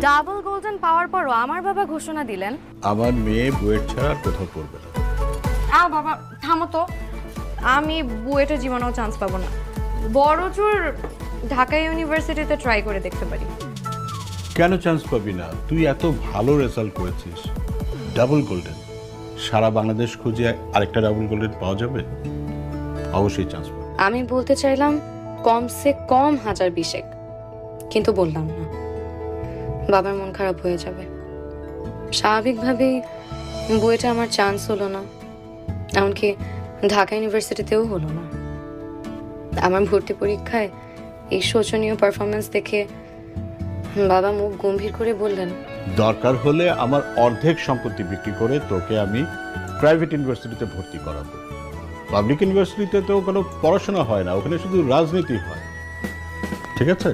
Double golden পাওয়ার পরও আমার বাবা ঘোষণা দিলেন আমার মেয়ে বুয়েট ছাড়া আর কোথাও পড়বে না। বাবা থামো তো, আমি বুয়েটে জীবনেও চান্স পাবো না। বড় জোর ঢাকা ইউনিভার্সিটিতে ট্রাই করে দেখতে পারি। কেন চান্স পাবি না? তুই এত ভালো রেজাল্ট করেছিস, ডাবল গোল্ডেন। সারা বাংলাদেশ খুঁজে আরেকটা ডাবল গোল্ডেন পাওয়া যাবে? অবশ্যই চান্স পাবি। আমি বলতে চাইলাম কমসে কম 1020, কিন্তু বললাম না, বাবার মন খারাপ হয়ে যাবে। স্বাভাবিকভাবেই বুয়েটে আমার চান্স হলো না, এমনকি ঢাকা ইউনিভার্সিটিতেও হলো না। আমার ভর্তি পরীক্ষায় এই শোচনীয় পারফরমেন্স দেখে বাবা মুখ গম্ভীর করে বললেন, দরকার হলে আমার অর্ধেক সম্পত্তি বিক্রি করে তোকে আমি প্রাইভেট ইউনিভার্সিটিতে ভর্তি করাবো। পাবলিক ইউনিভার্সিটিতে তো কোনো পড়াশোনা হয় না, ওখানে শুধু রাজনীতি হয়। ঠিক আছে?